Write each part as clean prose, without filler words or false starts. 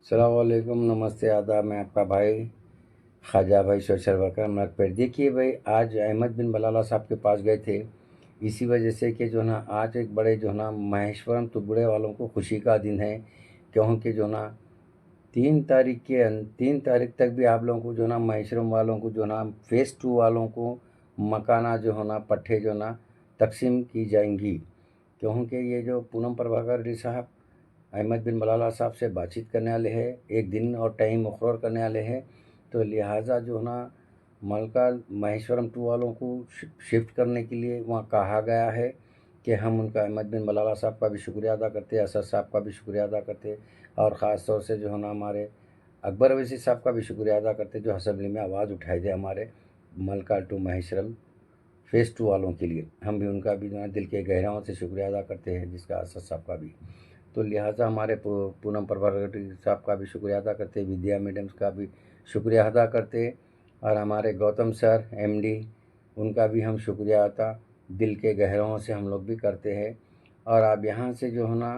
अस्सलाम वालेकुम, नमस्ते, आदाब। मैं आपका भाई ख्वाजा भाई सोशल वर्कर मलकपेट। देखिए भाई, आज अहमद बिन बलाला साहब के पास गए थे, इसी वजह से कि जो है ना आज एक बड़े जो है ना महेश्वरम तुगड़े वालों को खुशी का दिन है, क्योंकि जो है ना 3 तारीख तक भी आप लोगों को जो है ना महेश्वरम वालों को जो है ना फ़ेज़ 2 वालों को मकाना जो है ना पट्टे जो है ना तकसीम की जाएंगी, क्योंकि ये जो पूनम प्रभाकर रेड्डी साहब अहमद बिन बलाला साहब से बातचीत करने वाले हैं, एक दिन और टाइम मुकर्रर करने वाले हैं। तो लिहाजा जो है ना मलका महेश्वरम 2 वालों को शिफ्ट करने के लिए वहाँ कहा गया है कि हम उनका अहमद बिन बलाला साहब का भी शुक्रिया अदा करते हैं, असद साहब का भी शुक्रिया अदा करते हैं, और ख़ास तौर से जो है ना हमारे अकबर अवैसी साहब का भी शुक्रिया अदा करते हैं, जो असम्बली में आवाज़ उठाए थे हमारे मलका टू महेश्वरम फ़ेज़ 2 वालों के लिए। हम भी उनका भी जो है दिल के गहराइयों से शुक्रिया अदा करते हैं, जिसका असद साहब का भी। तो लिहाजा हमारे पूनम प्रभाकर साहब का भी शुक्रिया अदा करते, विद्या मैडम्स का भी शुक्रिया अदा करते, और हमारे गौतम सर एमडी, उनका भी हम शुक्रिया अदा दिल के गहराइयों से हम लोग भी करते हैं। और आप यहाँ से जो है ना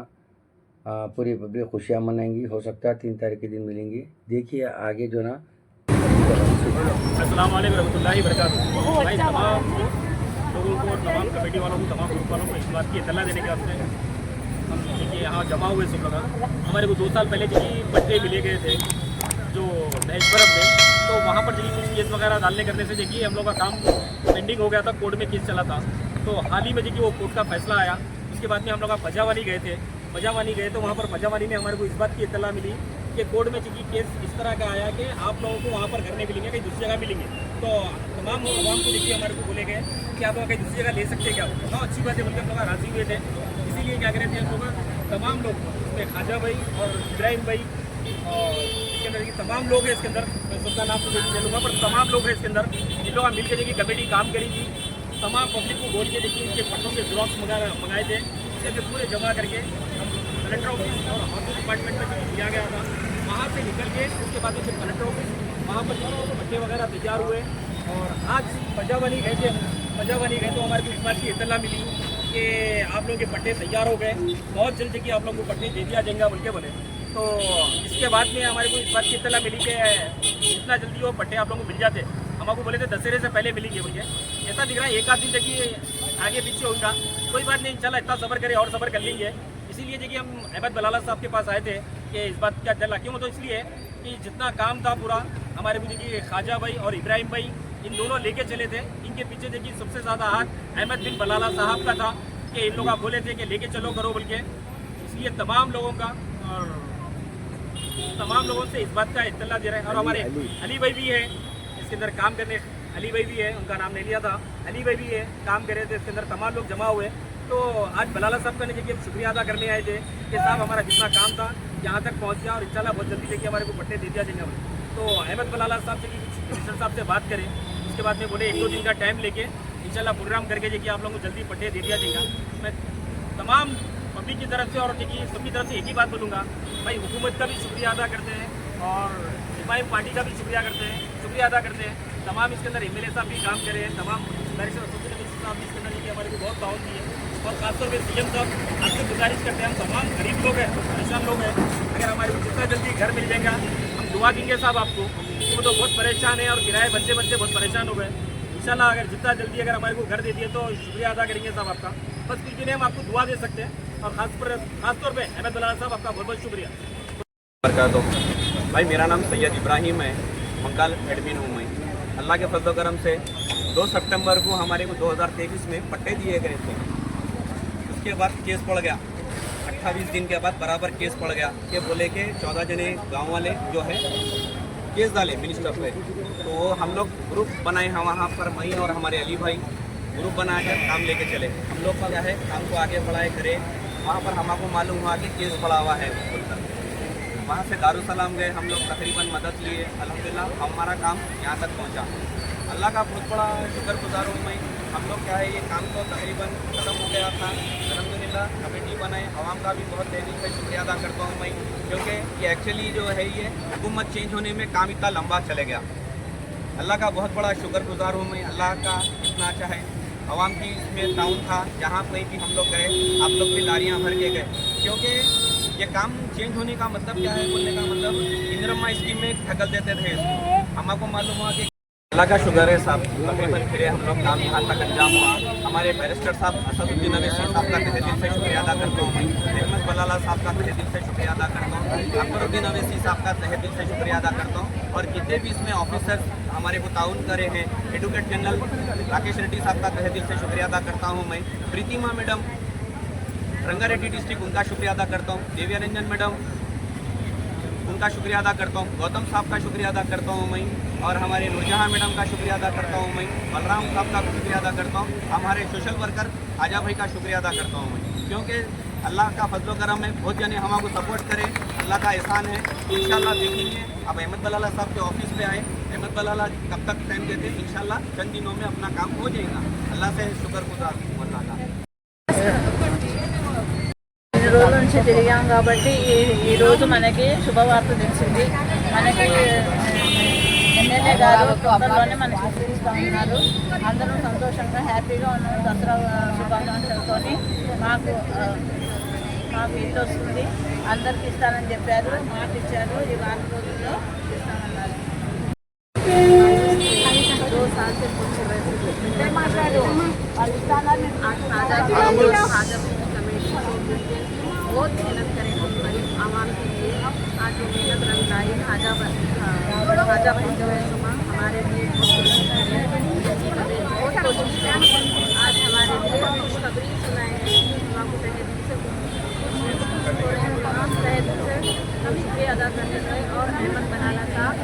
पूरी पब्लिक खुशियाँ मनाएंगी, हो सकता है 3 तारीख के दिन मिलेंगी। देखिए आगे जो ना अस्सलाम वालेकुम रहमतुल्लाहि व बरकातुहू। भाई तमाम लोगों को और तमाम कमेटी वालों को, तमाम ग्रुप वालों को इस बात की इत्तला देने के वास्ते हम देखिए यहाँ जमा हुए सब लोग। हमारे को 2 साल पहले जी पट्टे मिले गए थे जो महेश्वरम में, तो वहाँ पर जी कुछ केस वगैरह डालने करने से देखिए हम लोग का काम पेंडिंग हो गया था, कोर्ट में केस चला था। तो हाल ही में जी वो कोर्ट का फैसला आया, उसके बाद में हम लोग फजावानी गए थे। फजावानी गए तो वहाँ पर फजावानी में हमारे को इस बात की इत्तला मिली कि कोर्ट में जी केस इस तरह का आया कि आप लोगों को वहाँ पर घर नहीं मिलेंगे, कहीं दूसरी जगह मिलेंगे। तो तमाम आवाम को देखिए हमारे को बोले गए कि आप लोग कहीं दूसरी जगह ले सकते हैं क्या। हाँ, अच्छी बात है, बल्कि हम लोग राजी हुए थे। इसीलिए क्या करें थे हम लोग, तमाम लोग इसमें ख्वाजा भाई और इब्राहिम भाई और इसके अंदर तमाम लोग हैं, इसके अंदर मैं सबका नाम तो देखिए लूँगा, पर तमाम लोग हैं इसके अंदर। इन लोग मिल के देखिए कमेटी काम करेगी, तमाम पब्लिक को बोल के देखिए इनके पट्टों के ज़ेरॉक्स मंगाए थे, इसे पूरे जमा करके हम कलेक्टर ऑफिस और हाउसिंग डिपार्टमेंट में दिया गया था। वहाँ से निकल के उसके बाद फिर कलेक्टर ऑफिस, वहाँ पर पट्टे वगैरह तैयार हुए। और आज फजावानी गए थे, फजावानी गए तो हमारे को इस बात की इत्तला मिली कि आप लोगों के पट्टे तैयार हो गए, बहुत जल्द कि आप लोगों को पट्टे दे दिया जाएगा बोल के बोले। तो इसके बाद में हमारे को इस बात की इत्तला मिली कि जितना जल्दी वो पट्टे आप लोगों को मिल जाते, हमको बोले थे दशहरे से पहले मिलेंगे बोल के। ऐसा दिख रहा है एक आध दिन देखिए आगे पीछे होगा, कोई बात नहीं, इंशाल्लाह इतना सब्र करें और सब्र कर लेंगे। इसीलिए देखिए हम अहमद बलाला साहब के पास आए थे कि इस बात क्या चला क्यों, तो इसलिए कि जितना काम था पूरा हमारे को देखिए ख्वाजा भाई और इब्राहिम भाई इन दोनों लेके चले थे। इनके पीछे देखिए सबसे ज़्यादा हाथ अहमद बिन बलाला साहब का था कि इन लोग आप बोले थे कि लेके चलो करो बोल के। इसलिए तमाम लोगों का और तमाम लोगों से इस बात का इत्तला दे रहे हैं। और हमारे अली भाई भी है इसके अंदर काम करने, अली भाई भी है, उनका नाम नहीं लिया था, अली भाई भी है, काम कर रहे थे इसके अंदर, तमाम लोग जमा हुए। तो आज बलाला साहब का देखिए शुक्रिया अदा करने आए थे कि साहब हमारा जितना काम था यहाँ तक पहुँच गया और इंशाल्लाह बहुत जल्दी देखिए हमारे को पट्टे दे दिया जाएंगे। तो अहमद बलाला साहब से मिनिस्टर साहब से बात करें, उसके बाद में बोले 1-2 दिन का टाइम लेके इंशाल्लाह प्रोग्राम करके देखिए आप लोगों को जल्दी पट्टे दे दिया जाएगा। मैं तमाम पब्लिक की तरफ से और देखिए सबकी तरफ से एक ही बात बोलूँगा, भाई हुकूमत का भी शुक्रिया अदा करते हैं और इमाम पार्टी का भी शुक्रिया अदा करते हैं। तमाम इसके अंदर एमएलए साहब भी काम करे हैं, तमाम साहब भी इसके अंदर देखिए हमारे को बहुत ताउन दी है। और खासतौर पर सीएम साहब आपसे गुजारिश करते हैं, हम तमाम गरीब लोग हैं, परेशान लोग हैं, अगर हमारे को जितना जल्दी घर मिल जाएगा हम दुआ देंगे साहब आपको। वो तो बहुत परेशान है और किराए बच्चे बहुत परेशान हो गए। इंशाल्लाह अगर जितना जल्दी अगर हमारे को घर दे दिए तो शुक्रिया अदा करेंगे साहब आपका। बस कुछ भी नहीं, हम आपको दुआ दे सकते हैं। और खासतौर पर अहमद बलाला साहब आपका बहुत बहुत शुक्रिया। तो भाई मेरा नाम सैयद इब्राहिम है, मंकाल एडमिन हूँ मैं। अल्लाह के फजल करम से 2 सितंबर को हमारे को 2023 में पट्टे दिए गए थे। उसके बाद केस पड़ गया, 28 दिन के बाद बराबर केस पड़ गया कि बोले कि 14 जने गांव वाले जो है केस डाले मिनिस्टर पे। तो हम लोग ग्रुप बनाए हैं वहाँ पर, मैं और हमारे अली भाई ग्रुप बना कर काम लेके चले। हम लोग का क्या है काम को आगे बढ़ाए करे, वहाँ पर हमको मालूम हुआ कि केस पड़ा हुआ है बोलकर वहाँ से दारुसलाम गए, हम लोग तकरीबन मदद लिए, अल्हम्दुलिल्लाह हमारा काम यहाँ तक पहुँचा। अल्लाह का बहुत बड़ा शुक्रगुजार हूँ मैं। हम लोग क्या है ये काम तो तकरीबन ख़त्म हो गया था, अल्हम्दुलिल्लाह कमेटी बनाए, आवाम का भी बहुत तहरीक से शुक्रिया अदा करता हूँ मैं, क्योंकि ये एक्चुअली जो है ये हुकूमत चेंज होने में काम इतना लंबा चले गया। अल्लाह का बहुत बड़ा शुक्रगुजार हूँ मैं, अल्लाह का इतना अच्छा है। आवाम की इसमें ताउन था, जहाँ कहीं भी हम लोग गए आप लोग भी लारियाँ भर के गए, क्योंकि ये काम चेंज होने का मतलब क्या है बोलने का मतलब इंदिरम्मा स्कीम में ढकल देते थे इसको। हमको मालूम हुआ कि अल्लाह का शुक्र है साहब, तकरीबन फिर हम लोग काम यहाँ तक अंजाम हुआ। हमारे बैरिस्टर साहब असदुद्दीन अवैसी साहब का तहे दिल से शुक्रिया अदा करता हूँ मैं, अहमद बलाला साहब का तहे दिल से शुक्रिया अदा करता हूँ, अकबरुद्दीन अवैसी साहब का तहे दिल से शुक्रिया अदा करता हूँ। और जितने भी इसमें ऑफिसर्स हमारे को ताउन करे हैं, एडवोकेट जनरल राकेश रेड्डी साहब का तहे दिल से शुक्रिया अदा करता हूँ मैं, प्रीतिमा मैडम रंगारेड्डी डिस्ट्रिक्ट उनका शुक्रिया अदा करता हूँ, देविया रंजन मैडम उनका शुक्रिया अदा करता हूँ, गौतम साहब का शुक्रिया अदा करता हूँ मैं, और हमारे नूरजहां मैडम का शुक्रिया अदा करता हूँ मैं, बलराम साहब का शुक्रिया अदा करता हूँ, हमारे सोशल वर्कर आजा भाई का शुक्रिया अदा करता हूँ मैं। क्योंकि अल्लाह का फजलो करम है, बहुत जने हमको सपोर्ट करे, अल्लाह का एहसान है। इंशाल्लाह देखेंगे। अब अहमद बलाला साहब के ऑफिस पे आए, अहमद बलाला कब तक टाइम देते हैं, इंशाल्लाह चंद दिनों में अपना काम हो जाएगा। अल्लाह से शुक्रगुजार हूँ अल्लाह का। రోజుల నుంచి తిరిగాం కాబట్టి ఈరోజు మనకి శుభవార్త తెలిసింది. మనకి ఎమ్మెల్యే గారు తొందరలోనే మనకి ఇస్తూ ఉన్నారు. అందరూ సంతోషంగా హ్యాపీగా ఉన్నాం. దసరా శుభాకాంక్షలతో మాకు ఇల్లు వస్తుంది, అందరికి ఇస్తానని చెప్పారు, మాట ఇచ్చారు. ఈ 4 రోజుల్లో ఇస్తామన్నారు. 2 साल से पूछ रहे थे बहुत मेहनत करें हम गरीब आवाम के लिए। आज जो मेहनत रंग लाई खाजा भाई जो है हमारे लिए बहुत कोशिश है। आज हमारे लिए खुशखबरी सुनाए हैं, आपको तहे दिल से हम शुक्रिया अदा करते हैं। और अहमद बलाला साहब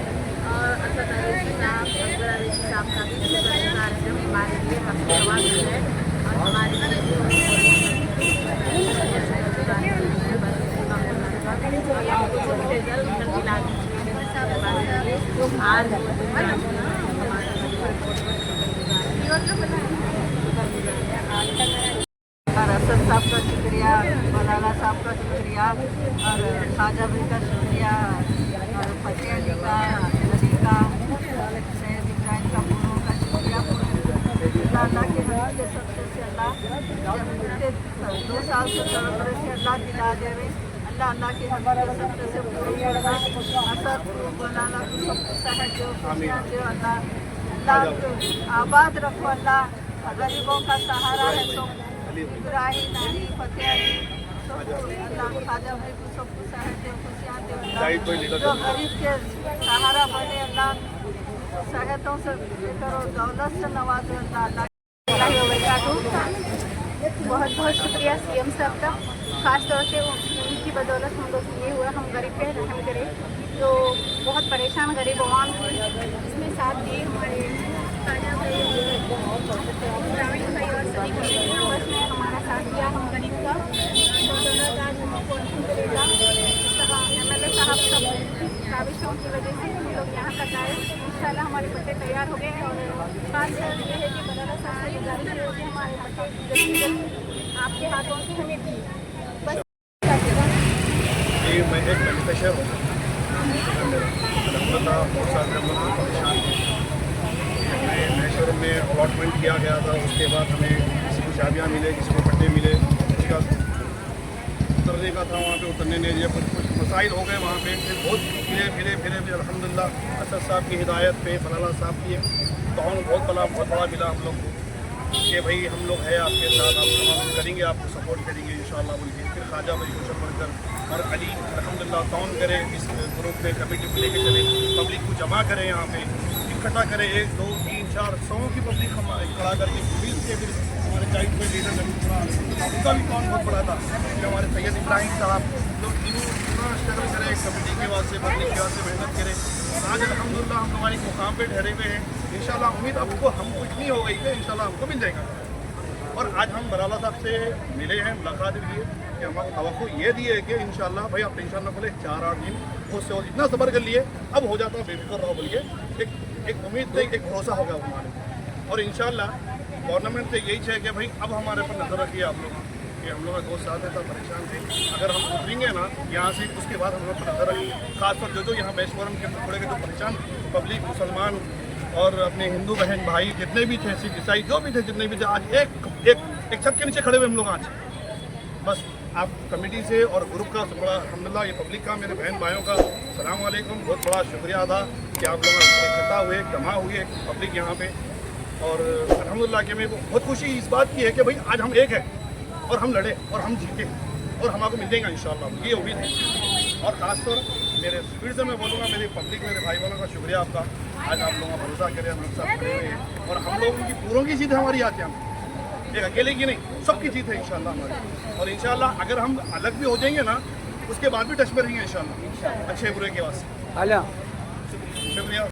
और असद अवैसी साहब, अकबर अवैसी साहब का भी शुक्रगुजार है हमारे लिए हफ्ते जवाब है और हमारे असद साहब का शुक्रिया, बलाला साहब का शुक्रिया और खाजा भाई का शुक्रिया और फतेह अली का, नदी का, सैयद इब्राहिम का, पूरों का शुक्रिया। अल्लाह के हवाले सबसे से अल्लाह जब 2 साल से तरह से अल्लाह दिला देवे। अल्लाह के हवाले सबसे से पूरी करना असद को बनाना को सब सहज दो, खुशियाँ दो। अल्लाह आबाद रखो। अल्लाह गरीबों का सहारा है। तो इब्राहिम नानी फतेह अली अल्लाह खाजा भाई को सबको सहज दो, खुशियाँ दो। जो गरीब के सहारा बने अल्लाह सेहतों से करो, दौलत से नवाजो। अल्लाह बहुत बहुत शुक्रिया सीएम साहब का, ख़ास तौर से उनकी बदौलत हम लोग ये हुआ। हम गरीब पे रहम करें जो बहुत परेशान गरीब आवाम थे, इसमें साथ दिए हमारे खाजा भाई, ग्रामीण भाई और सभी मेंबर्स ने हमारा साथ दिया। हम गरीब का बदौलत आज हमको मिलेगा। MLA साहब सब काविशों की वजह से हम लोग यहाँ तक आए। इंशाल्लाह हमारे पट्टे तैयार हो गए और खास ये है कि बलाला साहब से गुजारिश है कि हमारे पट्टे जल्दी आपके हाथों से हमें दी। बस ये मैं एक बेनिफिशियर हूँ। अलहमदिल्ला बहुत सारे हम लोग परेशान थे। हमें महेश्वर में अलॉटमेंट किया गया था, उसके बाद हमें किसी को चाबियाँ मिले, किसी को पट्टे मिले, किसी का उतरने का था, वहाँ पे उतरने नहीं दिया। कुछ मसाइल हो गए वहाँ पे। फिर बहुत फिरे अल्हम्दुलिल्लाह असद साहब की हिदायत पे, बलाला साहब की ताउन बहुत बड़ा मिला हम लोग को कि भाई हम लोग हैं आपके साथ, आप करेंगे, आपको सपोर्ट करेंगे इंशाअल्लाह बोल के। फिर खाजा भाई सोशल वर्कर और अली अल्हम्दुलिल्लाह ताउन करे, इस ग्रुप में कमेटी को लेके चले, पब्लिक को जमा करें, यहाँ पे इकट्ठा करें। 1, 2, 3, 4, 100 की पब्लिक हम खड़ा करके मिल के फिर हमारे गाइड पर लीडर उनका भी काम बहुत बड़ा था। फिर हमारे सैयद इब्राहिम साहब लोग पूरा स्ट्रगल करें, कमेटी के वास्ते, पब्लिक के वास्ते मेहनत करें। आज अल्हम्दुलिल्लाह हम हमारे मुकाम पे ठहरे हुए हैं। इंशाल्लाह उम्मीद हमको इतनी हो गई कि इंशाल्लाह हमको मिल जाएगा। और आज हम बलाला साहब से मिले हैं, मुलाकात भी की कि हमारे तवक्को ये दिए है कि इंशाल्लाह भाई आप टेंशन न खोले, 4-8 दिन खुद से और इतना सब्र कर लिए, अब हो जाता बेफिक्र रहो बोलिए। एक उम्मीद से एक भरोसा होगा हमारे। और इंशाल्लाह गवर्नमेंट से यही है कि भाई अब हमारे पर नज़र रखिए आप लोग कि हम लोग का दोस्त साथ है, परेशान थे। अगर हम उतरेंगे ना यहाँ से, उसके बाद हम लोग पर नज़र रखिए। खासकर जो यहाँ बेशवरम के थोड़े के जो परेशान पब्लिक, मुसलमान और अपने हिंदू बहन भाई जितने भी थे, सिख ईसाई जो भी थे, जितने भी थे, आज एक छत के नीचे खड़े हुए हम लोग आज। बस आप कमेटी से और ग्रुप का बड़ा अल्हम्दुलिल्लाह, ये पब्लिक का, मेरे बहन भाइयों का सलाम वालेकुम, बहुत बड़ा शुक्रिया अदा कि आप लोग इकट्ठा हुए, जमा हुए पब्लिक यहाँ पे। और अल्हम्दुलिल्लाह कि मेरे को बहुत खुशी इस बात की है कि भाई आज हम एक हैं और हम लड़े और हम जीते और हमारे को मिलेगा इंशाअल्लाह, ये उम्मीद है। और ख़ासतौर मेरे फिर से मैं बोलूँगा, मेरी पब्लिक, मेरे भाई बहनों का शुक्रिया आपका, आज आप लोगों का भरोसा करें, हम सब खड़े हुए हैं और हम लोगों की पूरों की जीत है हमारी आती है, हम एक अकेले की नहीं, सबकी जीत है इंशाल्लाह हमारी। और इंशाल्लाह अगर हम अलग भी हो जाएंगे ना, उसके बाद भी टच में रहेंगे इंशाल्लाह, अच्छे बुरे के वास्ते। शुक्रिया।